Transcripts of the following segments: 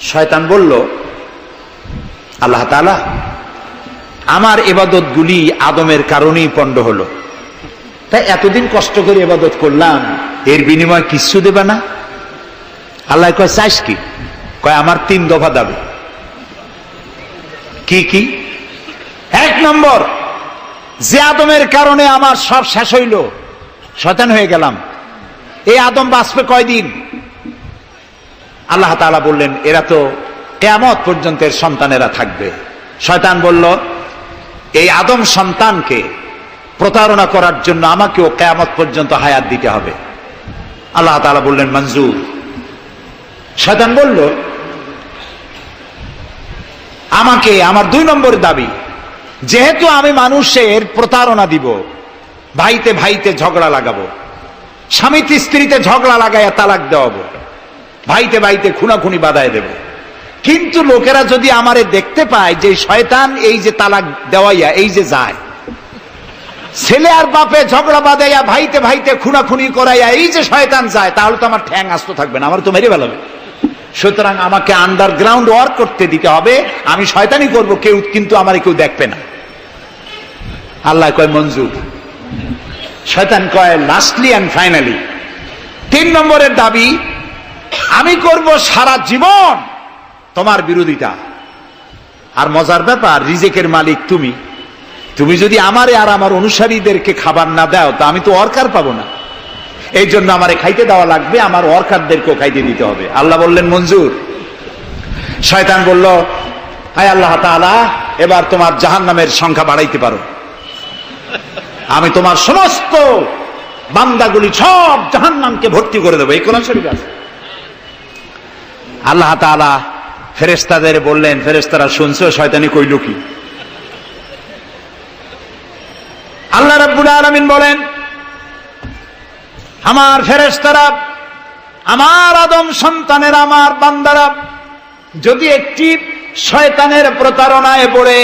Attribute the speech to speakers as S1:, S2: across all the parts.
S1: শয়তান বলল, আল্লাহ তাআলা আমার ইবাদতগুলি আদমের কারণেই পণ্ড হলো, তাই এতদিন কষ্ট করে ইবাদত করলাম, এর বিনিময়ে কিছু দেবে না? আল্লাহ কয়, চাইস কি? কয়, আমার 3 দফা দাবি। কি কি? 1 নম্বর, যে আদমের কারণে আমার সব শেষ হইল, শয়তান হয়ে গেলাম, এই আদম বাঁচবে কয়দিন? আল্লাহ তাআলা বললেন, এরা তো কিয়ামত পর্যন্ত এর সন্তানেরা থাকবে। শয়তান বলল, এই আদম সন্তানকে প্রতারণা করার জন্য আমাকেও কিয়ামত পর্যন্ত হায়াত দিতে হবে। আল্লাহ তাআলা বললেন, মঞ্জুর। শয়তান বলল, আমাকে আমার 2 নম্বর দাবি, যেহেতু আমি মানুষের প্রতারণা দিব, ভাইতে ভাইতে ঝগড়া লাগাবো, স্বামীতে স্ত্রীতে ঝগড়া লাগাইয়া তালাক দেওয়াবো, ভাইতে ভাইতে খুনাখুনি বাধায় দেব, কিন্তু লোকেরা যদি আমারে দেখতে পায় যে শয়তান এই যে তালাক দেওয়াইয়া এই যে যায়, ছেলে আর বাপে ঝগড়া বাঁধাইয়া ভাইতে ভাইতে খুনাখুনি করাইয়া এই যে শয়তান যায়, তাহলে তো আমার ঠ্যাং আস্ত থাকবে না, আমার তো মেরে ফেলাবে। সুতরাং আমাকে আন্ডারগ্রাউন্ড ওয়ার্ক করতে দিতে হবে, আমি শয়তানি করব, কেউ কিন্তু আমারে কেউ দেখবে না। আল্লাহ কয়, মঞ্জুর। শয়তান কয়, লাস্টলি অ্যান্ড ফাইনালি 3 নম্বরের দাবি, আমি করব সারা জীবন তোমার বিরোধিতা। আর মজার ব্যাপার, রিজেকের মালিক তুমি, তুমি যদি আমারে আর আমার অনুসারীদেরকে খাবার না দাও, তা আমি তো ওয়ার্কার পাবো না, এই জন্য আমারে খাইতে দেওয়া লাগবে, আমার ওয়ার্কারদেরকেও খাইতে দিতে হবে। আল্লাহ বললেন, মঞ্জুর। শয়তান বলল, হায় আল্লাহ তাআলা, এবার তোমার জাহান্নামের সংখ্যা বাড়াইতে পারো, আমি তোমার সমস্ত বান্দাগুলি সব জাহান্নামকে ভর্তি করে দেবো। এই কোরআন শরীফে আছে। আল্লাহ তাআলা ফেরেশতাদের বললেন, ফেরেশতারা শুনছো শয়তানি কইল কি? আল্লাহ রাব্বুল আলামিন বলেন, আমার ফেরেশতারা, আমার আদম সন্তানের, আমার বান্দারা যদি একটি শয়তানের প্রতারণায় পড়ে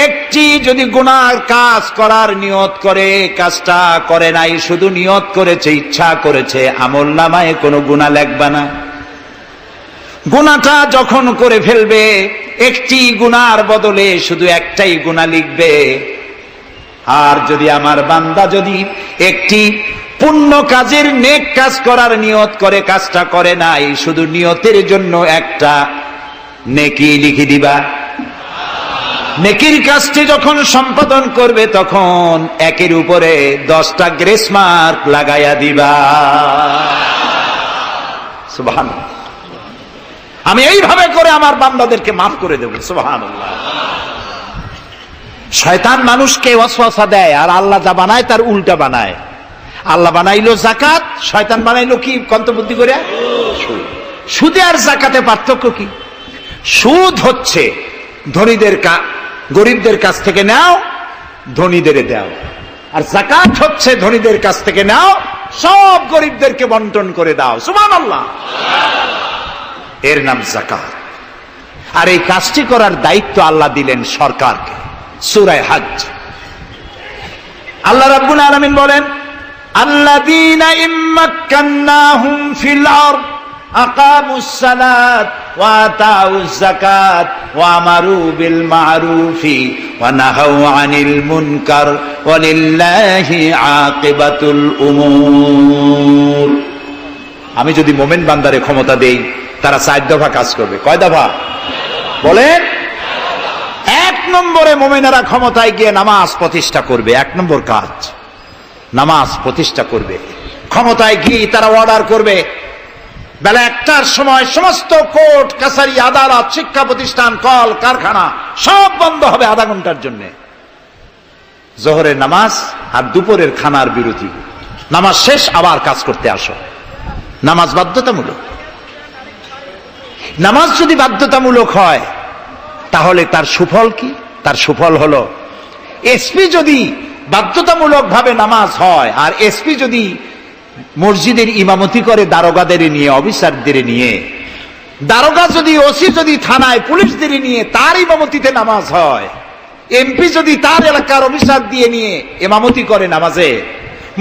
S1: একটি যদি গুনার কাজ করার নিয়ত করে, কাজটা করে নাই, শুধু নিয়ত করেছে, ইচ্ছা করেছে, আমলনামায় কোনো গুনাহ লিখবে না। গুনাহটা যখন করে ফেলবে, একটি গুনার বদলে শুধু একটাই গুনাহ লিখবে। আর যদি আমার বান্দা যদি একটি পুণ্য কাজের, নেক কাজ করার নিয়ত করে, কাজটা করে নাই, শুধু নিয়তের জন্য একটা নেকি লিখে দিবা। নেকির কাজটি যখন সম্পাদন করবে, তখন 1-এর উপরে 10টা গ্রেস মার্ক লাগাইয়া দিবা। সুবহানাল্লাহ। আমি এইভাবে করে আমার বান্দাদেরকে মাফ করে দেব। সুবহানাল্লাহ। শয়তান মানুষকে ওয়াসওয়াসা দেয়, আর আল্লাহ যা বানায় তার উল্টা বানায়। আল্লাহ বানাইলো জাকাত, শয়তান বানাইলো কি কন্তবুদ্ধি করে? সুদে আর জাকাতে পার্থক্য কি? সুদ হচ্ছে ধনীদের গরিবদের কাছ থেকে নাও, ধনীদের দাও, আর জাকাত হচ্ছে ধনীদের কাছ থেকে নাও, সব গরিবদেরকে বন্টন করে দাও। সুবহানাল্লাহ। এর নাম জাকাত। আর এই কাজটি করার দায়িত্ব আল্লাহ দিলেন সরকারকে। সূরা হজ। আল্লাহ রাব্বুল আলামিন বলেন, আল্লাযীনা ইম্মাক্কান্নাহুম ফিল আরদ আকামুস সালাত ওয়া আতাউজ যাকাত ওয়া আমারু বিল মা'রুফি ওয়া নাহাউ আনিল মুনকার ওয়া লিল্লাহি আকিবাতুল উমুর। আমি যদি মুমিন বান্দারে ক্ষমতা দেই, তারা 4 দফা কাজ করবে। কয় দফা বলেন? 1 নম্বরে মুমিনেরা ক্ষমতায় গিয়ে নামাজ প্রতিষ্ঠা করবে। 1 নম্বর কাজ, নামাজ প্রতিষ্ঠা করবে। ক্ষমতায় গিয়ে তারা অর্ডার করবে, বেলা 1টার সময় সমস্ত কোর্ট কাছারি, আদালত, শিক্ষা প্রতিষ্ঠান, কল কারখানা সব বন্ধ হবে আধা ঘন্টার জন্য। জোহরের নামাজ আর দুপুরের খানার বিরতি। নামাজ শেষ, আবার কাজ করতে আসো। নামাজ বাধ্যতামূলক। নামাজ যদি বাধ্যতামূলক হয়, তাহলে তার সুফল কি? তার সুফল হলো, এসপি যদি বাধ্যতামূলক ভাবে নামাজ হয়, আর এসপি যদি মসজিদের ইমামতি করে দারোগাদের নিয়ে, অফিসারদের নিয়ে, দারোগা যদি, ওসি যদি থানায় পুলিশদের নিয়ে তার ইমামতিতে নামাজ হয়, এমপি যদি তার এলাকার অফিসার দিয়ে নিয়ে ইমামতি করে নামাজে,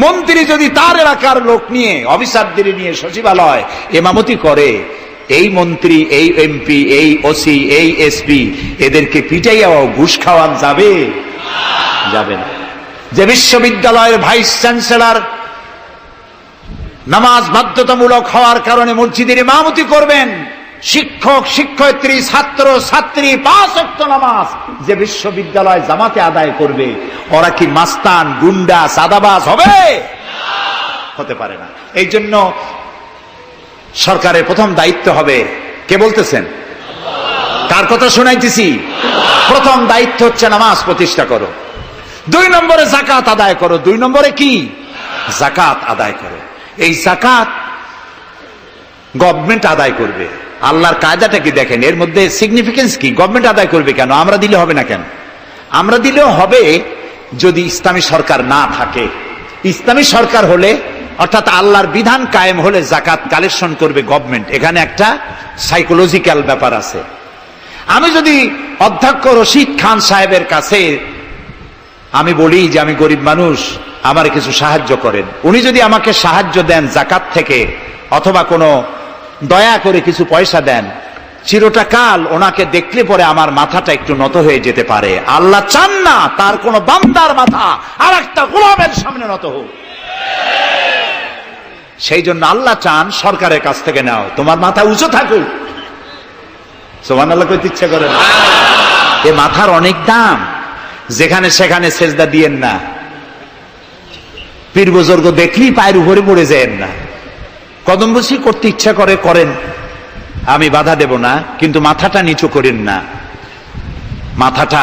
S1: মন্ত্রী যদি তার এলাকার লোক নিয়ে, অফিসারদের নিয়ে সচিবালয় ইমামতি করে, এই মন্ত্রী, এই এমপি, এই ওসি, এই এসপি, এদেরকে পিটাইয়াও ঘুষ খাওয়ান যাবে? যাবে না। যে বিশ্ববিদ্যালয়ের ভাইস চ্যান্সেলর নামাজ বাধ্যতামূলক হওয়ার কারণে মসজিদের ইমামতি করবেন, শিক্ষক, শিক্ষয়িত্রী, ছাত্র, ছাত্রী 5 ওয়াক্ত নামাজ যে বিশ্ববিদ্যালয় জামাতে আদায় করবে, ওরা কি মাস্তান, গুন্ডা, সাদাবাজ হবে? হতে পারে না। এই জন্য সরকারের প্রথম দায়িত্ব হবে, কে বলতেছেন? কার কথা শোনাইতেছি? প্রথম দায়িত্ব হচ্ছে নামাজ প্রতিষ্ঠা করো। 2 নম্বরে যাকাত আদায় করো। 2 নম্বরে কি? যাকাত আদায় করো। এই যাকাত গভর্নমেন্ট আদায় করবে। আল্লাহর কায়দাটা কি দেখেন, এর মধ্যে সিগনিফিকেন্স কি? গভর্নমেন্ট আদায় করবে কেন? আমরা দিলে হবে না কেন? আমরা দিলেও হবে যদি ইসলামী সরকার না থাকে। ইসলামী সরকার হলে, অর্থাৎ আল্লাহর বিধান কায়েম হলে যাকাত কালেকশন করবে গভর্নমেন্ট। এখানে একটা সাইকোলজিক্যাল ব্যাপার আছে। আমি যদি অধ্যক্ষ রশিদ খান সাহেবের কাছে আমি বলি যে আমি গরিব মানুষ, আমার কিছু সাহায্য করেন, উনি যদি আমাকে সাহায্য দেন যাকাত থেকে, অথবা কোনো দয়া করে কিছু পয়সা দেন, চিরটা কাল ওনাকে দেখলে পরে আমার মাথাটা একটু নত হয়ে যেতে পারে। আল্লাহ চান না তার কোন বান্দার মাথা আর একটা গোলামের সামনে নত হোক। সেই জন্য আল্লাহ চান সরকারের কাছ থেকে নাও, তোমার মাথা উঁচু থাকুক। সুবহানাল্লাহ কইতে ইচ্ছা করে না? এ মাথার অনেক দাম। যেখানে সেখানে সেজদা দিয়েন না। পীর বুজুর্গ দেখলেই পায়ের উপরে পড়ে যায়েন না। কদম বসি করতে ইচ্ছা করে করেন, আমি বাধা দেব না, কিন্তু মাথাটা নিচু করেন না। মাথাটা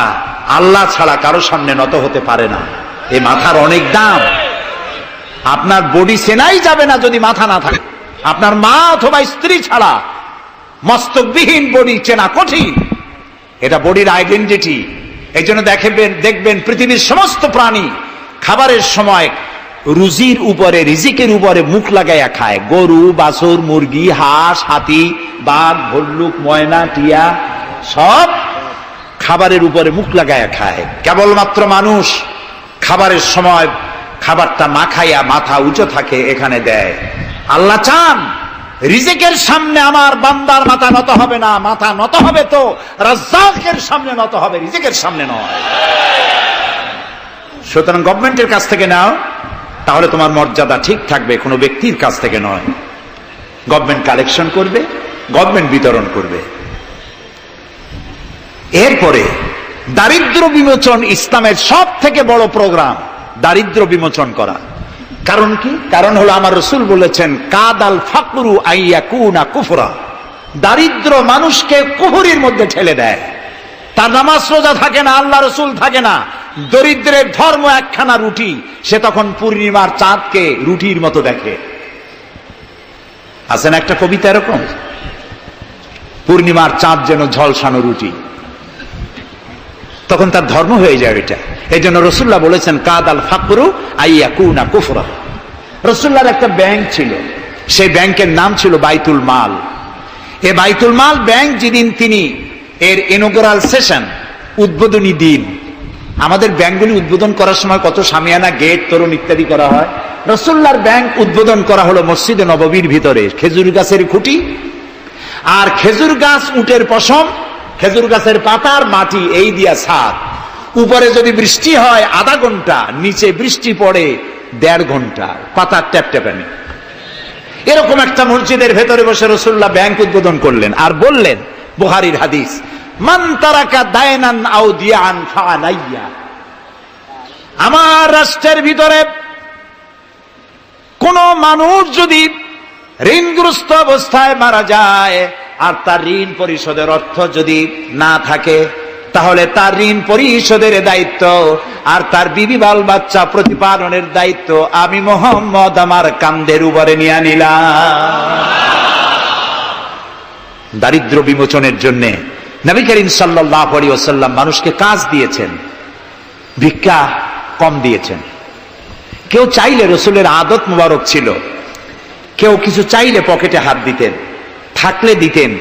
S1: আল্লাহ ছাড়া কারো সামনে নত হতে পারে না। এই মাথার অনেক দাম। আপনার বডি চেনাই যাবে না যদি মাথা না থাকে। আপনার মা অথবা স্ত্রী ছাড়া মস্তকবিহীন বডি চেনা কঠিন। এটা বডির আইডেন্টিটি। এই জন্য দেখবেন পৃথিবীর সমস্ত প্রাণী খাবারের সময় রুজির উপরে, রিজিকের উপরে মুখ লাগাইয়া খায়। গরু, বাছুর, মুরগি, হাঁস, হাতি, বাঘ, ভল্লুক, ময়না, টিয়া সব খাবারের উপরে মুখ লাগাইয়া খায়। কেবলমাত্র মানুষ খাবারের সময় খাবারটা মাখাইয়া মাথা উঁচু থাকে, এখানে দেয়। আল্লাহ চান রিজিকের সামনে আমার বান্দার মাথা নত হবে না। মাথা নত হবে তো রাজ্জাকের সামনে নত হবে, রিজিকের সামনে নয়। সুতরাং গভর্নমেন্টের কাছ থেকে নাও, তাহলে তোমার মর্যাদা ঠিক থাকবে, কোনো ব্যক্তির কাছ থেকে নয়। গভর্নমেন্ট কালেকশন করবে, গভর্নমেন্ট বিতরণ করবে। এরপরে দারিদ্র বিমোচন ইসলামের সব থেকে বড় প্রোগ্রাম, দারিদ্র বিমোচন করা। কারণ কি? কারণ হলো আমার রাসূল বলেছেন, কাদাল ফাকরু আইয়াকুনা কুফরা। দারিদ্র মানুষকে কুফরির মধ্যে ঠেলে দেয়। তার নামাজ রোজা থাকে না, আল্লাহ রাসূল থাকে না। দরিদ্রের ধর্ম একখানা রুটি, সে তখন পূর্ণিমার চাঁদকে রুটির মতো দেখে। আছে না একটা কবিতা এরকম, পূর্ণিমার চাঁদ যেন ঝলসানো রুটি। তখন তার ধর্ম হয়ে যায় এটা। এই জন্য রাসূলুল্লাহ বলেছেন, কাদাল ফাকরু আইয়াকুনা কুফরা। রাসূলুল্লাহর একটা ব্যাংক ছিল, সেই ব্যাংকের নাম ছিল বাইতুল মাল। এই বাইতুল মাল ব্যাংক যেদিন তিনি এর ইনঅগ্রাল সেশন, উদ্বোধনী দিন, আমাদের ব্যাংকগুলি উদ্বোধন করার সময় কত শামিয়ানা, গেট, তোরণ ইত্যাদি করা হয়। রাসূলুল্লাহর ব্যাংক উদ্বোধন করা হলো মসজিদে নববীর ভিতরে। খেজুর গাছের খুঁটি আর খেজুর গাছ, উটের পশম, খেজুর গাছের পাতার মাটি, এই দিয়া ছাদ। উপরে যদি বৃষ্টি হয় আধা ঘন্টা, নিচে বৃষ্টি পড়ে 1.5 ঘন্টা, পাতার ট্যাপট্যাপানি। এরকম একটা মসজিদের ভেতরে বসে রাসূলুল্লাহ ব্যাংক উদ্বোধন করলেন আর বললেন, বুখারীর হাদিস, মান তারাকা দায়নান আও দিয়ান ফাআলাইয়া। আমার রাষ্ট্রের ভিতরে কোন মানুষ যদি ঋণগ্রস্ত অবস্থায় মারা যায় আর তার ঋণ পরিশোধের অর্থ যদি না থাকে, তাহলে তার ঋণ পরিশোধের দায়িত্ব আর তার বিবি বাল বাচ্চা প্রতিপালনের দায়িত্ব আমি মুহাম্মদ আমার কাঁধের উপরে নিয়ে নিলাম। দারিদ্র বিমোচনের জন্য নবী করিম সাল্লাল্লাহু আলাইহি ওয়াসাল্লাম মানুষকে কাজ দিয়েছেন, ভিক্ষা কম দিয়েছেন। কেউ চাইলে, রাসূলের আদত মুবারক ছিল, কেউ কিছু চাইলে পকেটে হাত দিতেন, থাকলে দিতেন।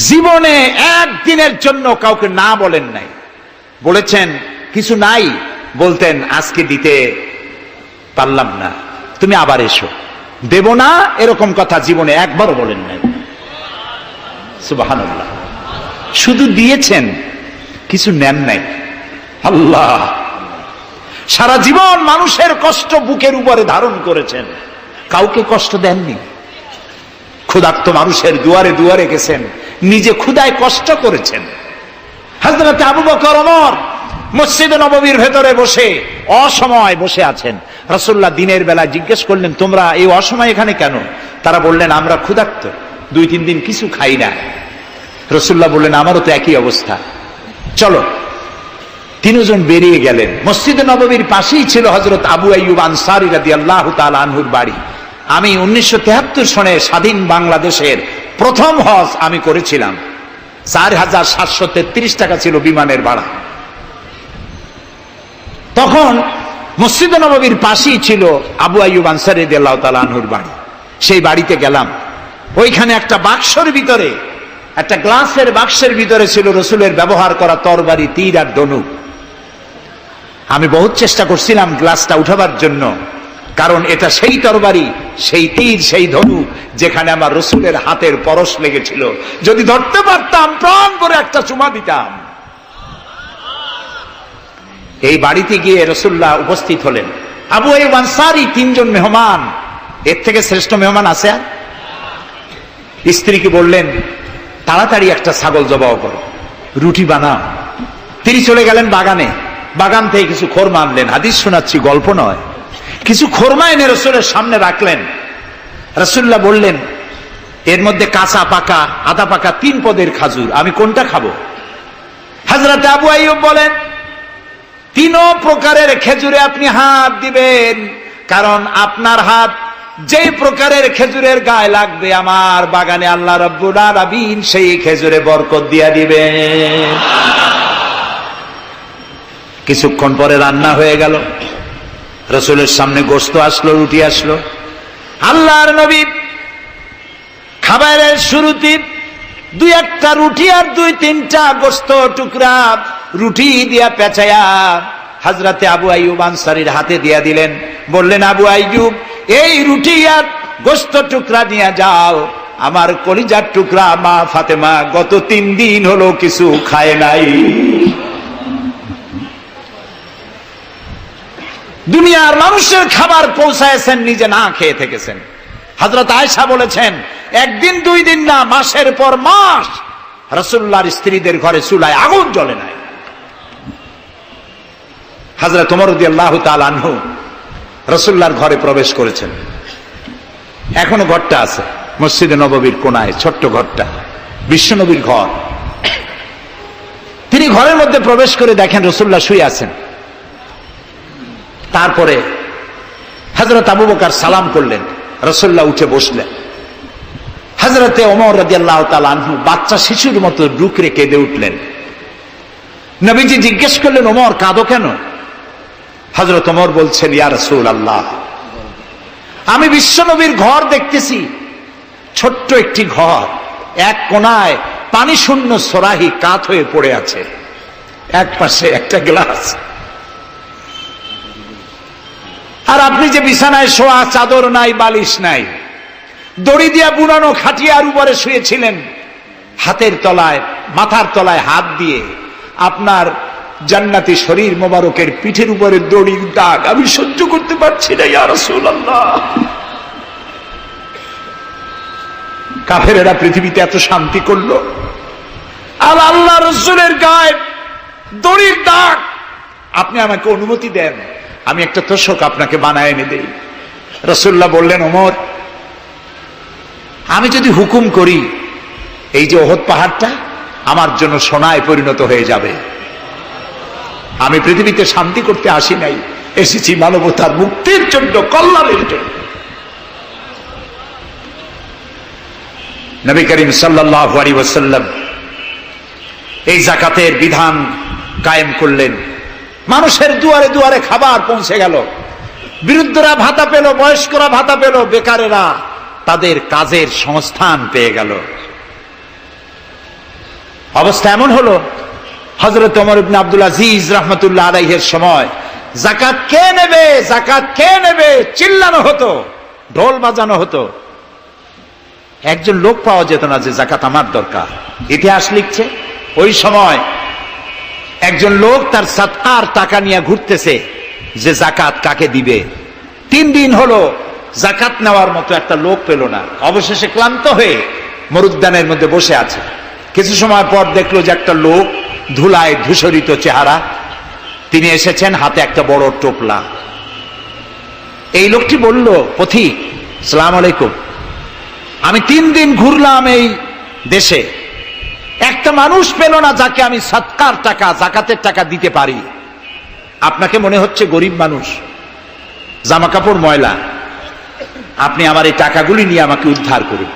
S1: জীবনে একদিনের জন্য কাউকে না বলেন নাই। বলেছেন কিছু নাই, বলতেন আজকে দিতে পারলাম না, তুমি আবার এসো, দেব না, এরকম কথা জীবনে একবারও বলেন নাই। সুবহানাল্লাহ। শুধু দিয়েছেন, কিছু নেন নাই। আল্লাহ, সারা জীবন মানুষের কষ্ট বুকের উপরে ধারণ করেছেন, কাউকে কষ্ট দেননি। ক্ষুধার্ত মানুষের দুয়ারে দুয়ারে গেছেন, নিজে ক্ষুধায় কষ্ট করেছেন। হযরত আবু বকর ওমর মসজিদে নববীর ভেতরে বসে অসময় বসে আছেন। রাসূলুল্লাহ দিনের বেলা জিজ্ঞেস করলেন, তোমরা এই অসময় এখানে কেন? তারা বললেন, আমরা ক্ষুধার্ত, 2-3 দিন কিছু খাই না। রাসূলুল্লাহ বললেন, আমারও তো একই অবস্থা, চলো। 3 জন বেরিয়ে গেলেন। মসজিদে নববীর পাশেই ছিল হযরত আবু আইয়ুব আনসারী রাদিয়াল্লাহু তাআলা আনহুর বাড়ি। আমি 1973 সনে স্বাধীন বাংলাদেশের প্রথম হজ আমি করেছিলাম। 4733 টাকা ছিল বিমানের ভাড়া। তখন মসজিদে নববীর পাশেই ছিল আবু আইয়ুব আনসারী রাদিয়াল্লাহু তাআলা আনহুর বাড়ি। সেই বাড়িতে গেলাম। ওইখানে একটা বাক্সের ভিতরে, একটা গ্লাসের বাক্সের ভিতরে ছিল রসুলের ব্যবহার করা তরবারি, তীর আর ধনুক। আমি বহুত চেষ্টা করছিলাম গ্লাসটা উঠাবার জন্য, কারণ এটা সেই তরবারি, সেই তীর, সেই ধনুক যেখানে আমার রসুলের হাতের পরশ লেগেছিল। যদি ধরতে পারতাম, প্রাণ করে একটা চুমা দিতাম। এই বাড়িতে গিয়ে রাসূলুল্লাহ উপস্থিত হলেন। আবু আইয়ুব আনসারী 3 জন মেহমান, এর থেকে শ্রেষ্ঠ মেহমান আছে আর? স্ত্রীকে বললেন, তাড়াতাড়ি একটা ছাগল জবাহ করো, রুটি বানাও। তিনি চলে গেলেন বাগানে। বাগান থেকে কিছু খোরমা আনলেন। হাদিস শোনাচ্ছি, গল্প নয়। কিছু খোরমা এনে রসুলের সামনে রাখলেন। রাসূলুল্লাহ বললেন, এর মধ্যে কাঁচা পাকা, আধা পাকা 3 পদের খাজুর, আমি কোনটা খাবো? হযরত আবু আইয়ুব বলেন, 3 প্রকারের খেজুরে আপনি হাত দিবেন, কারণ আপনার হাত যে প্রকারের খেজুরের গায়ে লাগবে, আমার বাগানে আল্লাহ রাব্বুল আলামিন সেই খেজুরে বরকত দিয়া দিবেন। কিছুক্ষণ পরে রান্না হয়ে গেল। রাসূলের সামনে গোশত আসলো, রুটি আসলো। আল্লাহর নবী খাবারের শুরুতে 2-1টা রুটি আর 2-3টা গোশত টুকরা রুটি দিয়া পেঁচায়া হযরতে আবু আইয়ুব আনসারীর হাতে দিয়া দিলেন। বললেন, আবু আইয়ুব, এই রুটি আর গোশত টুকরা নিয়ে যাও। আমার কলিজার টুকরা মা ফাতেমা গত 3 দিন হলো কিছু খায় নাই। দুনিয়ার মানুষের খাবার পৌঁছায়ছেন, নিজে না খেয়ে থেকেছেন। হযরত আয়েশা বলেছেন, 1 দিন 2 দিন না, মাসের পর মাস রাসূলুল্লাহর স্ত্রীদের ঘরে চুলায় আগুন জ্বলে নাই। হযরত ওমর রাদিয়াল্লাহু তাআলা আনহু রাসূলুল্লাহর ঘরে প্রবেশ করেছেন। এখনো ঘরটা আছে, মসজিদে নববীর কোনায় ছোট্ট ঘরটা, বিশ্বনবীর ঘর। তিনি ঘরের মধ্যে প্রবেশ করে দেখেন রাসূলুল্লাহ শুয়ে আছেন। তারপরে হযরত আবু বকর সালাম করলেন, রাসূলুল্লাহ উঠে বসলেন। হযরতে ওমর রাদিয়াল্লাহু তাআলা আনহু বাচ্চা শিশুর মতো রুকরে কেঁদে উঠলেন। নবীজি জিজ্ঞেস করলেন, ওমর কাঁদো কেন? হযরত ওমর বলছেন, ইয়া রাসূলুল্লাহ, আমি বিশ্বনবীর ঘর দেখতেছি, ছোট্ট একটি ঘর, এক কোনায় পানি শূন্য সরাহি কাত হয়ে পড়ে আছে, এক পাশে একটা গ্লাস, আর আপনি যে বিছানায় শোয়া, চাদর নাই, বালিশ নাই, দড়ি দিয়া বুনানো খাটিয়ার উপরে শুয়েছিলেন, হাতের তলায়, মাথার তলায় হাত দিয়ে আপনার জান্নাতি শরীর মোবারকের পিঠের উপরে দড়ির দাগ আমি সহ্য করতে পারছি না, ইয়া রাসূলুল্লাহ। কাফেরেরা পৃথিবীতে এত শান্তি করলো, আর আল্লাহ রাসূলের গায়ে দড়ির দাগ। আপনি আমাকে অনুমতি দেন, আমি একটা তোষক আপনাকে বানায় এনে দেই। রাসূলুল্লাহ বললেন, ওমর, আমি যদি হুকুম করি, এই যে ওহদ পাহাড়টা আমার জন্য সোনায় পরিণত হয়ে যাবে। আমি পৃথিবীতে শান্তি করতে আসি নাই, এসেছি মানবতার মুক্তির জন্য, কল্যাণের জন্য। নবী করিম সাল্লাল্লাহু আলাইহি ওয়াসাল্লাম এই যাকাতের বিধান কায়েম করলেন। মানুষের দুয়ারে দুয়ারে খাবার পৌঁছে গেল। বিরুদ্ধরা ভাতা পেল, বয়স্করা ভাতা পেল, বেকারেরা তাদের কাজের সংস্থান পেয়ে গেল। অবস্থা এমন হলো, হযরত ওমর ইবনে আব্দুল আজিজ রাহমাতুল্লাহ আলাইহির সময় যাকাত কে নেবে, যাকাত কে নেবে চিল্লানো হতো, ঢোল বাজানো হতো। একজন লোক পাওয়া যেত না যে জাকাত আমার দরকার। ইতিহাস লিখছে ওই সময় একজন লোক তার সাদকার টাকা নিয়ে ঘুরতেছে যে জাকাত কাকে দিবে। 3 দিন হলো জাকাত নেওয়ার মতো একটা লোক পেল না। অবশেষে ক্লান্ত হয়ে মরুদ্যানের মধ্যে বসে আছে। কিছু সময় পর দেখলো যে একটা লোক, ধুলায় ধূসরিত চেহারা, তিনি এসেছেন, হাতে একটা বড় টোপলা। এই লোকটি বলল, পথিক আসসালামু আলাইকুম, আমি 3 দিন ঘুরলাম এই দেশে, একটা মানুষ পেল না যাকে আমি সৎকার টাকা, জাকাতের টাকা দিতে পারি। আপনাকে মনে হচ্ছে গরিব মানুষ, জামা কাপড় ময়লা, আপনি আমার এই টাকাগুলি নিয়ে আমাকে উদ্ধার করুন।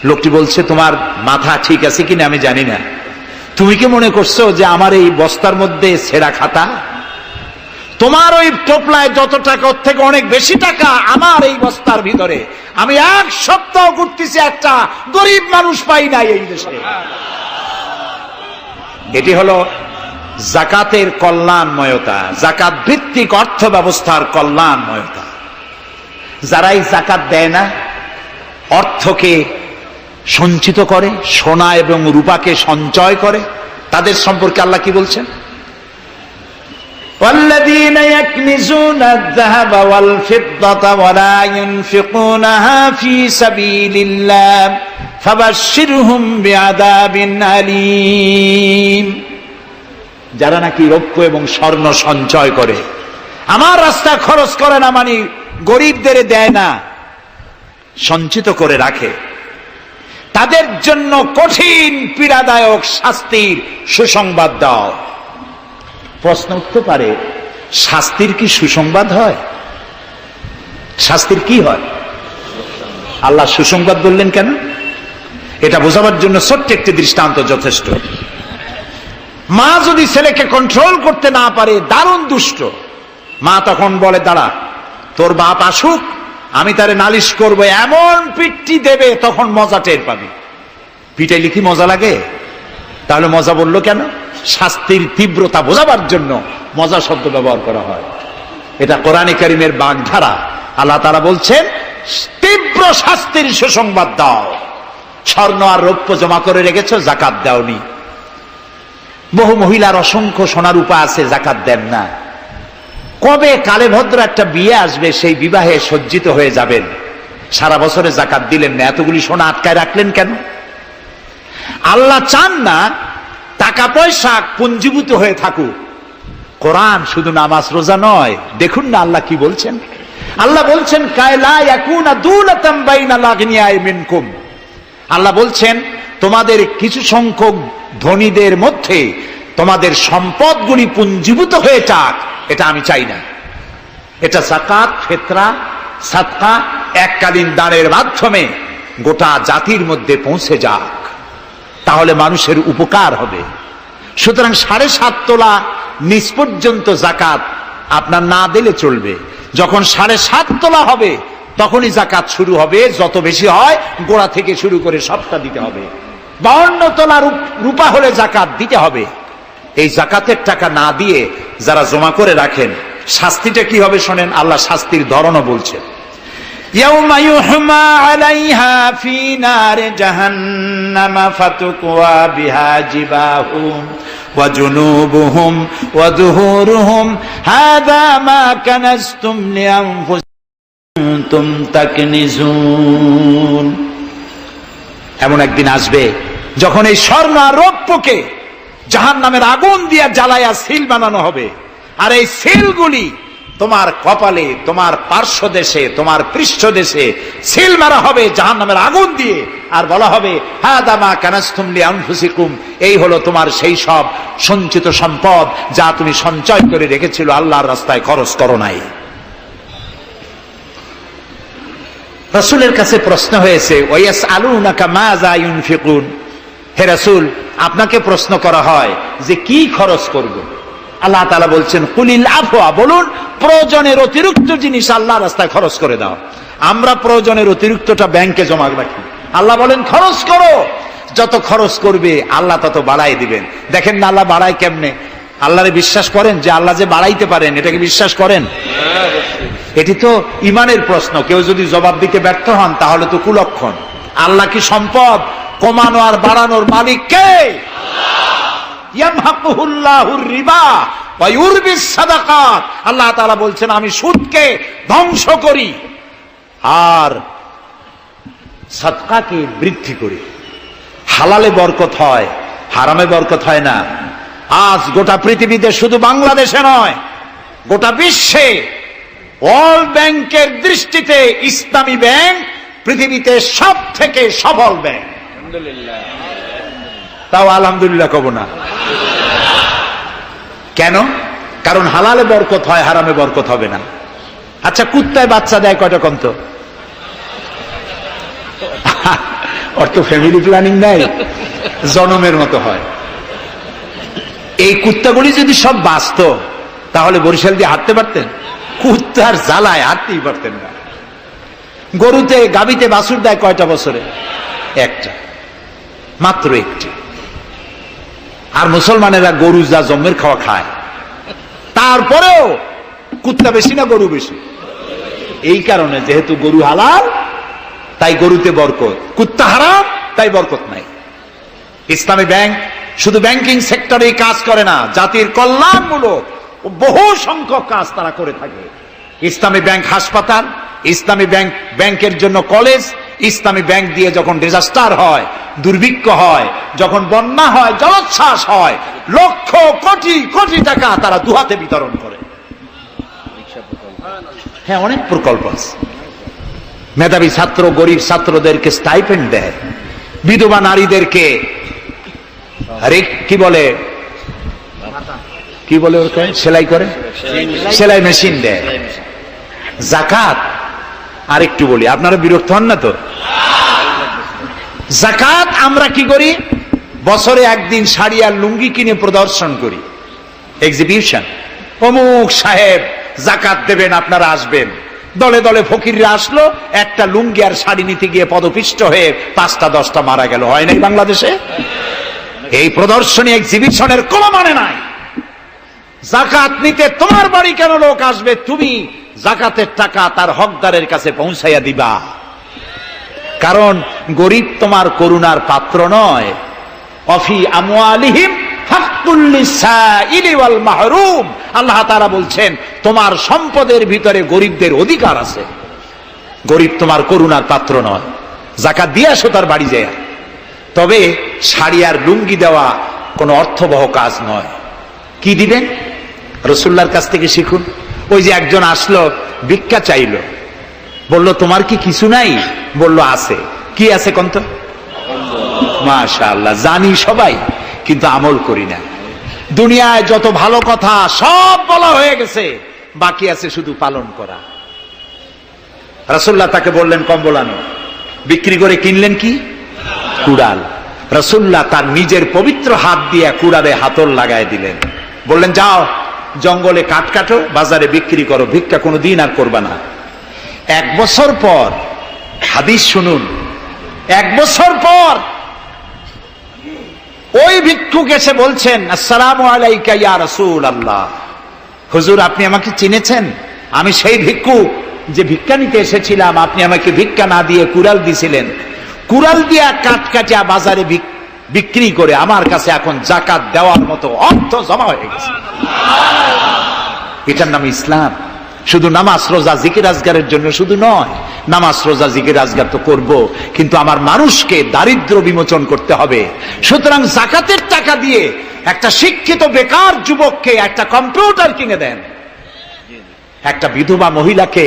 S1: লোকটি বলছে, তোমার মাথা ঠিক আছে কিনা আমি জানি না, তুমি কি মনে করছো যে আমার এই বস্তার মধ্যে ছেঁড়া খাতা? তোমার ওই টোপলায় যত টাকা, ওর থেকে অনেক বেশি টাকা আমার এই বস্তার ভিতরে। আমি 1 সপ্তাহ ঘুরতেছি, একটা গরিব মানুষ পাই নাই এই দেশে। এটি হলো জাকাতের কল্যাণময়তা, জাকাত ভিত্তিক অর্থ ব্যবস্থার কল্যাণময়তা। যারাই জাকাত দেয় না, অর্থকে সঞ্চিত করে, সোনা এবং রূপাকে সঞ্চয় করে, তাদের সম্পর্কে আল্লাহ কি বলছেন? والذين يكنزون الذهب والفضة ولا ينفقونها في سبيل الله فبشرهم بعذاب أليم। যারা নাকি রৌপ্য এবং স্বর্ণ সঞ্চয় করে, আমার রাস্তায় খরচ করে না, মানে গরিবদের দেয় না, সঞ্চিত করে রাখে, তাদের জন্য কঠিন পীড়াদায়ক শাস্তির সুসংবাদ দাও। প্রশ্ন উঠতে পারে, শাস্তির কি সুসংবাদ হয়? শাস্তির কি হয়? আল্লাহ সুসংবাদ বললেন কেন? এটা বোঝাবার জন্য ছোট্ট একটি দৃষ্টান্ত যথেষ্ট। মা যদি ছেলেকে কন্ট্রোল করতে না পারে, দারুণ দুষ্ট, মা তখন বলে, দাঁড়া, তোর বাপ আসুক, আমি তারে নালিশ করব, এমন পিটটি দেবে তখন মজা টের পাবি। পিটাইলে কি মজা লাগে? তাহলে মজা বললো কেন? শাস্তির তীব্রতা বোঝাবার জন্য মজা শব্দ ব্যবহার করা হয়। এটা কোরআনে কারীমের বাগধারা। আল্লাহ তাআলা বলছেন, তীব্র শাস্তির সুসংবাদ দাও। স্বর্ণ আর রৌপ্য জমা করে রেখেছো, জাকাত দাওনি। বহু মহিলার অসংখ্য সোনার রূপা আছে, জাকাত দেন না। কবে কালে ভদ্র একটা বিয়ে আসবে, সেই বিবাহে সজ্জিত হয়ে যাবেন, সারা বছরে জাকাত দিলেন না, এতগুলি সোনা আটকায় রাখলেন কেন? আল্লাহ চান না টাকা পয়সা পুঞ্জীভূত হয়ে থাকুক। কোরআন শুধু নামাজ রোজা নয়, দেখুন না আল্লাহ কি বলছেন। আল্লাহ বলছেন, কায়লা ইয়াকুনা দুলাতাম বাইনাল আগনিয়াই মিনকুম। আল্লাহ বলছেন, তোমাদের কিছু সংখ্যক ধনীদের মধ্যে তোমাদের সম্পদগুলি পুঞ্জীভূত হয়ে যাক, এটা আমি চাই না। এটা যাকাত, ফিতরা, সাদকা এককালীন দানের মাধ্যমে গোটা জাতির মধ্যে পৌঁছে যাক, তাহলে মানুষের উপকার হবে। সুতরাং 7.5 তোলা নিচ পর্যন্ত জাকাত আপনার না দিলে চলবে। যখন 7.5 তোলা হবে তখনই জাকাত শুরু হবে। যত বেশি হয় গোড়া থেকে শুরু করে সবটা দিতে হবে। 52 তোলা রূপা হলে জাকাত দিতে হবে। এই জাকাতের টাকা না দিয়ে যারা জমা করে রাখেন, শাস্তিটা কি হবে শোনেন। আল্লাহ শাস্তির ধরনও বলছেন, ইয়াউমা ইউহমা আলাইহা ফি নারি জাহান্নাম ফাতুকওয়া বিহা জিবাহুম ওয়া জুনুবুহুম ওয়া যুহুরুহুম হাযা মা কানাজতুম লিআনফুসিকুম তাকনিজুন। এমন একদিন আসবে যখন এই স্বর্ণ আর রৌপ্যকে জাহান্নামের আগুন দিয়ে জ্বালায়া সিল বানানো হবে, আর এই সিলগুলি তোমার কপালে, তোমার পার্শ্বদেশে, তোমার পৃষ্ঠদেশে সিল মারা হবে জাহান্নামের আগুন দিয়ে, আর বলা হবে হাযা মা কানাজতুম লিআনফুসিকুম, এই হলো তোমার সেই সব সঞ্চিত সম্পদ যা তুমি সঞ্চয় করে রেখেছিল, আল্লাহর রাস্তায় খরচ করো নাই। রাসূলের কাছে প্রশ্ন হয়েছে, ওয়ায়াসআলুনাকা মাযা ইউনফিকুন, হে রাসূল আপনাকে প্রশ্ন করা হয় যে কি খরচ করব। আল্লাহ তাআলা বলছেন, কুলিল আফওয়া, বলুন প্রয়োজনের অতিরিক্ত জিনিস আল্লাহর রাস্তায় খরচ করে দাও। আমরা প্রয়োজনের অতিরিক্তটা ব্যাংকে জমা রাখি, আল্লাহ বলেন খরচ করো। যত খরচ করবে আল্লাহ তত বাড়াই দিবেন। দেখেন না আল্লাহ বাড়ায় কেমনে। আল্লাহরে বিশ্বাস করেন যে আল্লাহ যে বাড়াইতে পারেন, এটাকে বিশ্বাস করেন? এটি তো ইমানের প্রশ্ন। কেউ যদি জবাব দিতে ব্যর্থ হন তাহলে তো কুলক্ষণ। আল্লাহ কি সম্পদ কমানো আর বাড়ানোর মালিক কে? ইয়ামহাকুহুল্লাহুর রিবা ওয়া ইউরবিস সাদাকাত। আল্লাহ তাআলা বলছেন আমি সুদকে ধ্বংস করি আর সাদকাকে বৃদ্ধি করি। হালালে বরকত হয়, হারামে বরকত হয় না। আজ গোটা পৃথিবীতে, শুধু বাংলাদেশে নয়, গোটা বিশ্বে ওয়ার্ল্ড ব্যাংকের দৃষ্টিতে ইসলামী ব্যাংক পৃথিবীতে সব থেকে সফল ব্যাংক। তাও আলহামদুলিল্লাহ কব না। কেন? কারণ হালালে বরকত হয়, হারামে বরকত হবে না। আচ্ছা, কুত্তায় বাচ্চা দেয় কয়টা কন্ত? ওর তো ফ্যামিলি প্ল্যানিং নাই, জনমের মতো হয়। এই কুত্তাগুলি যদি সব বাঁচত তাহলে বরিশাল দিয়ে হাঁটতে পারতেন? কুত্তার জ্বালায় হাঁটতেই পারতেন না। গরুতে, গাভীতে বাছুর দেয় কয়টা বছরে? একটা, মাত্র একটি। আর মুসলমানেরা গরু যা জন্মের খাওয়া খায়, তারপরেও কুত্তা বেশি না গরু বেশি? এই কারণে, যেহেতু গরু হালাল তাই গরুতে বরকত, কুত্তা হারাম তাই বরকত নাই। ইসলামী ব্যাংক শুধু ব্যাংকিং সেক্টরে কাজ করে না, জাতির কল্যাণমূলক বহু সংখ্যক কাজ তারা করে থাকে। ইসলামী ব্যাংক হাসপাতাল, ইসলামী ব্যাংক ব্যাংকের জন্য কলেজ, ইসলামী ব্যাংক দিয়ে যখন ডিজাস্টার হয়, দুর্ভিক্ষ হয়, যখন বন্যা হয়, জলোচ্ছ্বাস হয়, লক্ষ কোটি কোটি টাকা তারা দুহাতে বিতরণ করে। হ্যাঁ, অনেক প্রকল্প আছে। মেধাবী ছাত্র, গরিব ছাত্রদেরকে স্টাইপেন্ড দেয়, বিধবা নারীদেরকে কি বলে ওকে সেলাই করে, সেলাই মেশিন দেয়। যাকাত, আরেকটু বলি, আপনারা বিরক্ত হন না তো? যাকাত আমরা কি করি? বছরে একদিন শাড়ি আর লুঙ্গি কিনে প্রদর্শন করি, এক্সিবিশন। অমুক সাহেব যাকাত দেবেন, আপনারা আসবেন। দলে দলে ফকিররা আসলো, একটা লুঙ্গি আর শাড়ি নিতে গিয়ে পদপিষ্ট হয়ে 5টা 10টা মারা গেল। হয় নাই বাংলাদেশে? এই প্রদর্শনী, এক্সিবিশনের কোনো মানে নাই। যাকাত নিতে তোমার বাড়ি কেন লোক আসবে? তুমি যাকাতের টাকা তার হকদারের কাছে পৌঁছাইয়া দিবা। কারণ গরিব তোমার করুণার পাত্র নয়। অফি আমওয়ালিহিম হাক্কুল লিসাইলি ওয়াল মাহরুম। আল্লাহ তাআলা বলছেন তোমার সম্পদের ভিতরে গরিবদের অধিকার আছে। গরিব তোমার করুণার পাত্র নয়। যাকাত দিয়ে আসো তার বাড়ি যায়। তবে শাড়ি আর লুঙ্গি দেওয়া কোনো অর্থবহ কাজ নয়। কি দিবেন? রাসূলুল্লাহর কাছ থেকে শিখুন। ওই যে একজন আসলো, ভিক্ষা চাইলো, বলল তোমার কি কিছু নাই? বলল আছে। কি আছে কন্ত? মাশাআল্লাহ, জানি সবাই, কিন্তু আমল করি না। দুনিয়ায় যত ভালো কথা সব বলা হয়ে গেছে, বাকি আছে শুধু পালন করা। রাসূলুল্লাহ তাকে বললেন কম্বল আনো। বিক্রি করে কিনলেন কি? কুড়াল। রাসূলুল্লাহ তার নিজের পবিত্র হাত দিয়ে কুড়ালে হাতল লাগায় দিলেন। বললেন যাও জঙ্গলে কাঠ কাটো, বাজারে বিক্রি করো, ভিক্ষা কোনো দিন আর করবা না। 1 বছর পর, হাদিস শুনুন, 1 বছর পর ওই ভিক্ষুক এসে বলছেন আসসালামু আলাইকা ইয়া রাসূলুল্লাহ। হুজুর, আপনি আমাকে চিনেছেন? আমি সেই ভিক্ষুক যে ভিক্ষা নিতে এসেছিলাম। আপনি আমাকে ভিক্ষা না দিয়ে কুড়াল দিয়েছিলেন। কুড়াল দিয়া কাঠ কাটিয়া বাজারে বিক্রি করে আমার কাছে এখন যাকাত দেওয়ার মতো অর্থ জমা হয়ে গেছে। এটার নাম ইসলাম। শুধু নামাজ রোজা জিকির আজগারের জন্য শুধু নয়, নামাজ রোজা জিকির আজগার তো করব, কিন্তু আমার মানুষকে দারিদ্র বিমোচন করতে হবে। সুতরাং যাকাতের টাকা দিয়ে একটা শিক্ষিত বেকার যুবককে একটা কম্পিউটার কিনে দেন, একটা বিধবা মহিলাকে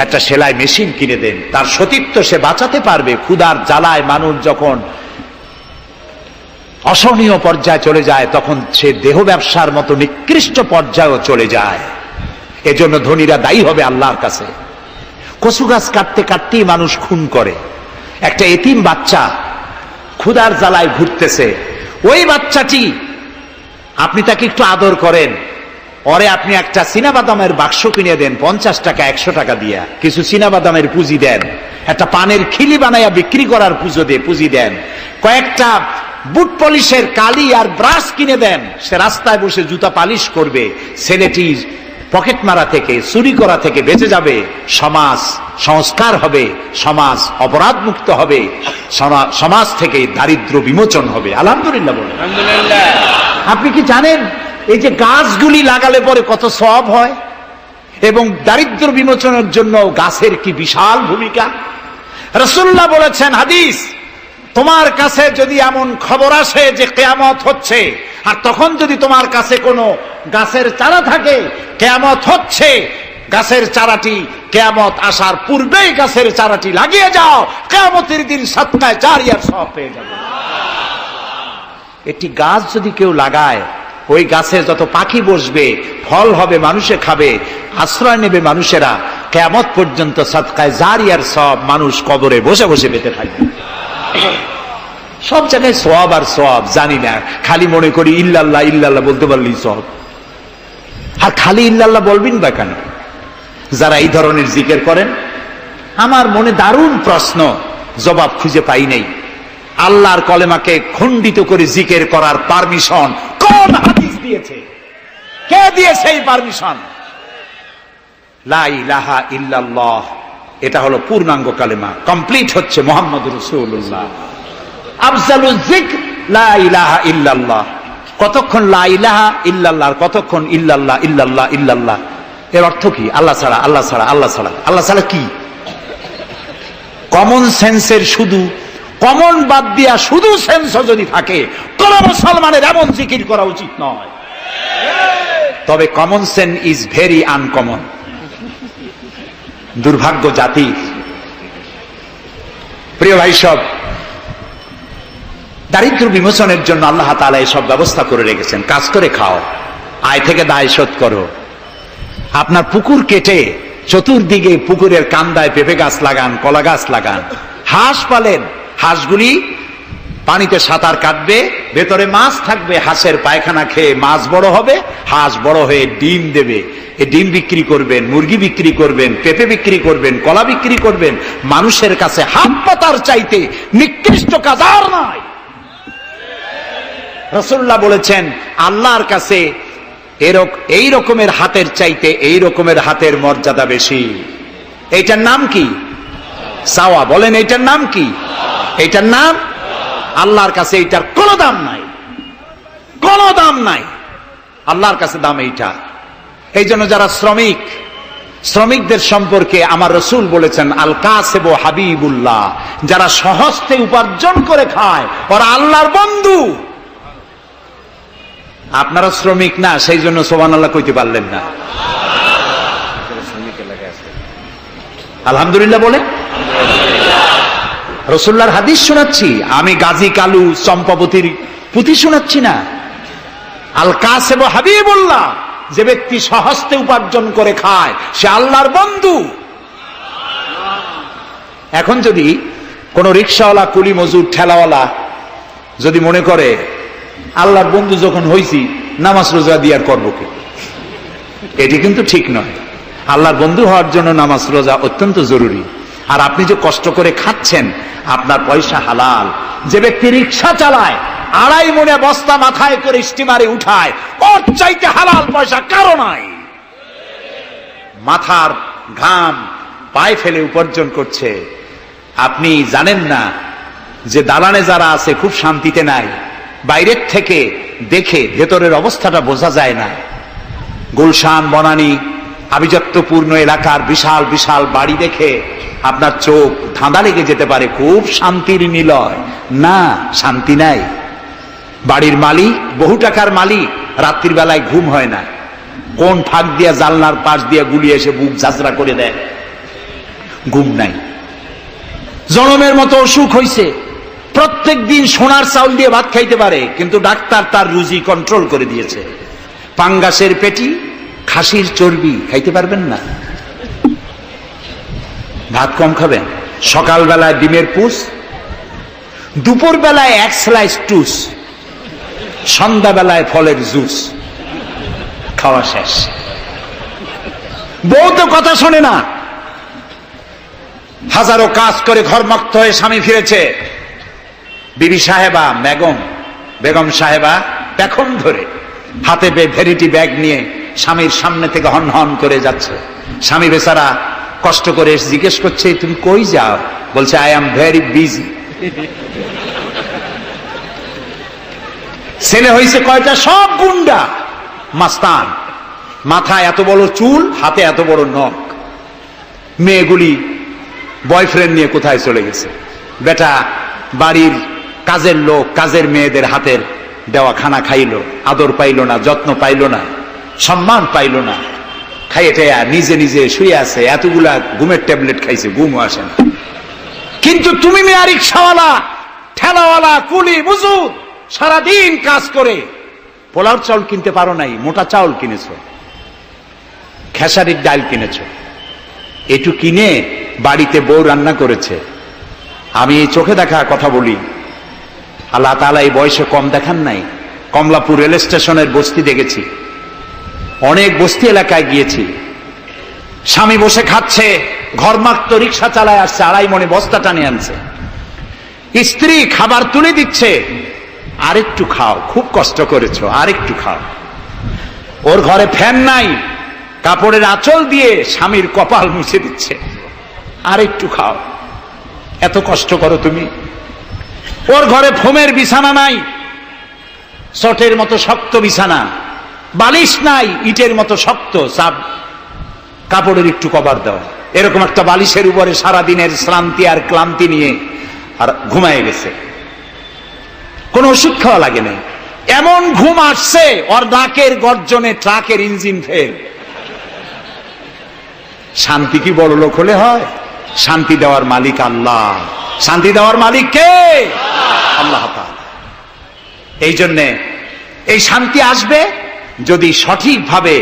S1: একটা সেলাই মেশিন কিনে দেন। তার সতীত্ব সে বাঁচাতে পারবে। ক্ষুধার জ্বালায় মানুষ যখন অসহনীয় পর্যায়ে চলে যায়, তখন সে দেহ ব্যবসার মতো নিকৃষ্ট পর্যায়েও চলে যায়। এজন্য ধনীরা দায়ী হবে আল্লাহর কাছে। কচু গাছ কাটতে কাটতেই মানুষ খুন করে। একটা এতিম বাচ্চা ক্ষুধার জ্বালায় ঘুরতেছে, ওই বাচ্চাটি আপনি তাকে একটু আদর করেন, ওরে আপনি একটা চীনাবাদামের বাক্স কিনে দেন 50 টাকা 100 টাকা দিয়া, কিছু চীনাবাদামের পুঁজি দেন, একটা পানের খিলি বানাইয়া বিক্রি করার পুঁজি দেন, কয়েকটা বুট পলিশের কালি আর ব্রাশ কিনে দেন, সে রাস্তায় বসে জুতা পালিশ করবে। ছেলেটি পকেট মারা থেকে, চুরি করা থেকে বেঁচে যাবে, সমাজ সংস্কার হবে, সমাজ অপরাধ মুক্ত হবে, সমাজ থেকে দারিদ্র বিমোচন হবে। আলহামদুলিল্লাহ বলেন। আপনি কি জানেন এই যে গাছগুলি লাগালে পরে কত সওয়াব হয়, এবং দারিদ্র বিমোচনের জন্য গাছের কি বিশাল ভূমিকা। রাসূলুল্লাহ বলেছেন, হাদিস, তোমার কাছে যদি এমন খবর আসে যে কিয়ামত হচ্ছে, আর তখন যদি তোমার কাছে কোনো গাছের চারা থাকে, কিয়ামত হচ্ছে, গাছের চারাটি কিয়ামত আসার পূর্বেই গাছের চারাটি লাগিয়ে যাও, কিয়ামতের দিন সাদকায়ে জারিয়ার সওয়াব পেয়ে যাবে। একটি গাছ যদি কেউ লাগায়, ওই গাছে যত পাখি বসবে, ফল হবে, মানুষে খাবে, আশ্রয় নেবে মানুষেরা, কিয়ামত পর্যন্ত সাদকায়ে জারিয়ার সওয়াব মানুষ কবরে বসে বসে পেতে থাকবে। সব জায়গায় সওয়াব আর সওয়াব জানি না, খালি মনে করি ইল্লাল্লাহ ইল্লাল্লাহ বলতে পারলেই সওয়াব। আর খালি ইল্লাল্লাহ বলবেন বা কেন? যারা এই ধরনের জিকির করেন, আমার মনে দারুণ প্রশ্ন, জবাব খুঁজে পাই নাই। আল্লাহর কলেমাকে খণ্ডিত করে জিকির করার পারমিশন কোন হাদিস দিয়েছে? কে দিয়েছে এই পারমিশন? লা ইলাহা ইল্লাল্লাহ, এটা হলো পূর্ণাঙ্গ কালেমা, কমপ্লিট হচ্ছে মুহাম্মদুর রাসূলুল্লাহ। আফজালুজ যিকর লা ইলাহা ইল্লাল্লাহ। কতক্ষণ লা ইলাহা ইল্লাল্লাহ, কতক্ষণ ইল্লাল্লাহ ইল্লাল্লাহ ইল্লাল্লাহ। এর অর্থ কি? আল্লাহ ছাড়া, আল্লাহ ছাড়া, আল্লাহ ছাড়া। আল্লাহ ছাড়া কি? কমন সেন্সের শুধু কমন বাদ দিয়া শুধু সেন্স যদি থাকে, কোন মুসলমানের এমন জিকির করা উচিত নয়। তবে common sense is very uncommon. দুর্ভাগ্য জাতি। প্রিয় ভাই সব, দারিদ্র বিমোচনের জন্য আল্লাহ তাআলা এসব ব্যবস্থা করে রেখেছেন। কাজ করে খাও, আয় থেকে দায় শোধ করো। আপনার পুকুর কেটে চতুর্দিকে পুকুরের কান্দায় পেঁপে গাছ লাগান, কলা গাছ লাগান। হাঁস পালেন, হাঁসগুলি পানিতে সাঁতার কাটবে, ভেতরে মাছ থাকবে, হাঁসের পায়খানা খেয়ে মাছ বড় হবে, হাঁস বড় হয়ে ডিম দেবে। এই ডিম বিক্রি করবেন, মুরগি বিক্রি করবেন, পেঁপে বিক্রি করবেন, কলা বিক্রি করবেন। মানুষের কাছে হাত পাতার চাইতে নিকৃষ্ট কাজ আর নাই। রাসূলুল্লাহ বলেছেন, আল্লাহর কাছে এই রকমের হাতের চাইতে এই রকমের হাতের মর্যাদা বেশি। এইটার নাম কি? চাওয়া। বলেন, এইটার নাম কি? এইটার নাম আল্লাহর কাছে এইটার কোনো দাম নাই, কোনো দাম নাই। আল্লাহর কাছে দাম এইটা। এই জন্য যারা শ্রমিকদের সম্পর্কে আমার রাসূল বলেছেন, আল কাসিবু হাবিবুল্লাহ, যারা সহজে উপার্জন করে খায় ওরা আল্লাহর বন্ধু। আপনারা শ্রমিক না, সেই জন্য সুবহানাল্লাহ কইতে পারলেন না। আলহামদুলিল্লাহ বলে রাসূলুল্লাহর হাদিস শোনাচ্ছি, আমি গাজী কালু চম্পাবতীর পুঁথি শোনাচ্ছি না। আল কাসিবু হাবিবুল্লাহ, যে ব্যক্তি সহজে উপার্জন করে খায় সে আল্লাহর বন্ধু। এখন যদি কোন রিকশাওয়ালা, কুলি মজুর, ঠেলাওয়ালা যদি মনে করে আল্লাহর বন্ধু যখন হইছি নামাজ রোজা দিয়ে আর করবো কি, এটি কিন্তু ঠিক নয়। আল্লাহর বন্ধু হওয়ার জন্য নামাজ রোজা অত্যন্ত জরুরি। আর আপনি যে কষ্ট করে খাচ্ছেন, আপনার পয়সা হালাল। যে ব্যক্তি রিকশা চালায়, 2.5 মনে বস্তা মাথায় করে স্টিমারে উঠায়, ওর চাইতে হালাল পয়সা কারো নাই। মাথার ঘাম পায়ে ফেলে উপার্জন করছে। আপনি জানেন না যে দালানে যারা আছে খুব শান্তিতে নাই। বাইরের থেকে দেখে ভেতরের অবস্থাটা বোঝা যায় না। গুলশান, বনানী, আভিজাত্যপূর্ণ এলাকার বিশাল বিশাল বাড়ি দেখে আপনার চোখ ধাঁধা লেগে যেতে পারে, খুব শান্তির নিলয়। না, শান্তি নাই। বাড়ির মালিক, বহু টাকার মালিক, রাত্রির বেলায় ঘুম হয় না। কোন ফাঁক দিয়া জানলার পাশ দিয়ে গুলি এসে বুক ঝাঁঝরা করে দেয়, ঘুম নাই। জনমের মতো অসুখ হইছে, প্রত্যেক দিন সোনার চাউল দিয়ে ভাত খাইতে পারে, কিন্তু ডাক্তার তার রুজি কন্ট্রোল করে দিয়েছে। পাঙ্গাসের পেটি, খাসির চর্বি খাইতে পারবেন না, ভাত কম খাবেন। সকালবেলায় ডিমের পুষ, দুপুর বেলায় 1 স্লাইস টুস, সন্ধ্যাবেলায় ফলের জুস, খাওয়া শেষ। বউ তো কথা শোনে না। হাজারো কাজ করে ঘরমুক্ত হয়ে স্বামী ফিরেছে, বিবি সাহেবা, বেগম সাহেবা পেখম ধরে হাতে ভ্যানিটি ব্যাগ নিয়ে স্বামীর সামনে থেকে হন হন করে যাচ্ছে। স্বামী বেচারা কষ্ট করে জিজ্ঞেস করছে, তুমি কই যাও? বলছে, আই এম ভেরি বিজি। ছেলে হয়েছে কয়টা? সব গুন্ডা, মাস্তান, মাথায় এত বড় চুল, হাতে এত বড় নখ। মেয়েগুলি বয়ফ্রেন্ড নিয়ে কোথায় চলে গেছে? বেটা বাড়ির কাজের লোক, কাজের মেয়েদের হাতের দেওয়া খানা খাইল, আদর পাইল না, যত্ন পাইল না, সম্মান পাইল না, খাইয়ে টেয়া নিজে নিজে শুয়ে আছে। এতগুলা ঘুমের ট্যাবলেট খাইছে, ঘুমও আসে না। কিন্তু তুমি মেয়া রিক্সাওয়ালা, ঠেলাওয়ালা, কুলি মজুর, সারাদিন কাজ করে পোলাও চাউল কিনতে পারো নাই, মোটা চাউল কিনেছো, খেসারির ডাল কিনেছো, একটু কিনে বাড়িতে বউ রান্না করেছে। আমি এই চোখে দেখা কথা বলি, আল্লাহ তাআলা এই বয়সে কম দেখান নাই। কমলাপুর রেল স্টেশনের বস্তি দেখেছি, অনেক বস্তি এলাকায় গিয়েছি। স্বামী বসে খাচ্ছে, ঘরমাক্ত রিক্সা চালায় আসছে, 2.5 মণে বস্তা টানে আনছে। স্ত্রী খাবার তুলে দিচ্ছে, আরেকটু খাও, খুব কষ্ট করেছো, আরেকটু খাও। ওর ঘরে ফ্যান নাই, কাপড়ের আঁচল দিয়ে স্বামীর কপাল মুছে দিচ্ছে, আরেকটু খাও, এত কষ্ট করো তুমি। ওর ঘরে ফোমের বিছানা নাই, চটের মতো শক্ত বিছানা, বালিশ নাই, ইটের মতো শক্ত, চাপ কাপড়ের একটু কভার দাও। এরকম একটা বালিশের উপরে সারাদিনের শ্রান্তি আর ক্লান্তি নিয়ে আর ঘুমায় গেছে, কোন ওষুধ খাওয়া লাগে নাই। এমন ঘুম আসছে, ওর নাকের গর্জনে ট্রাকের ইঞ্জিন ফেল। শান্তি কি বড় লোক হলে হয়? শান্তি দেওয়ার মালিক আল্লাহ। শান্তি দেওয়ার মালিক কে? আল্লাহ তাআলা। এই জন্যে এই শান্তি আসবে যদি সঠিকভাবে,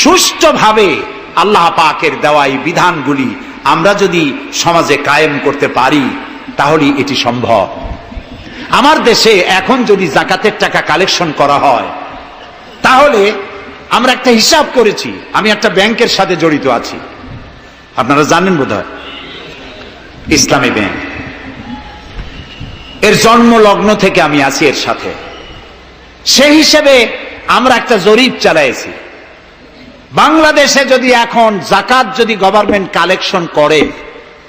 S1: সুষ্ঠুভাবে আল্লাহ পাকের দেওয়া এই বিধানগুলি আমরা যদি সমাজে কায়েম করতে পারি, তাহলে এটি সম্ভব। আমার দেশে এখন যদি যাকাতের টাকা কালেকশন করা হয়, তাহলে আমরা একটা হিসাব করেছি। আমি একটা ব্যাংকের সাথে জড়িত আছি, আপনারা জানেন বোধহয়, ইসলামী ব্যাংক। এর জন্ম লগ্ন থেকে আমি আছি এর সাথে। সেই হিসেবে আমরা একটা জরিপ চালাইছি। বাংলাদেশে যদি এখন যাকাত যদি গভর্নমেন্ট কালেকশন করে,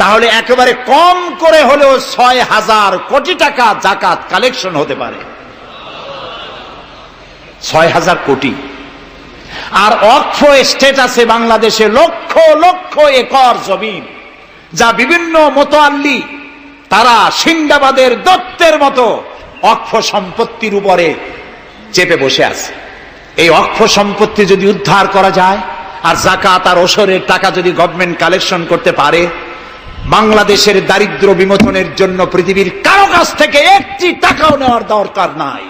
S1: তাহলে একেবারে কম করে হলেও 6,000 কোটি টাকা যাকাত কালেকশন হতে পারে। 6,000 কোটি। আর ওয়াকফ এস্টেট আছে বাংলাদেশে লক্ষ লক্ষ একর জমিন, যা বিভিন্ন মোতাল্লি তারা সিন্দাবাদের দত্তের মতো ওয়াকফ সম্পত্তির উপরে চেপে বসে আছে। এই ওয়াকফ সম্পত্তি যদি উদ্ধার করা যায়, আর যাকাত আর ওশরের টাকা যদি গভর্নমেন্ট কালেকশন করতে পারে, বাংলাদেশের দারিদ্র্য বিমোচনের জন্য পৃথিবীর কারো কাছ থেকে একটি টাকাও নেওয়ার দরকার নাই।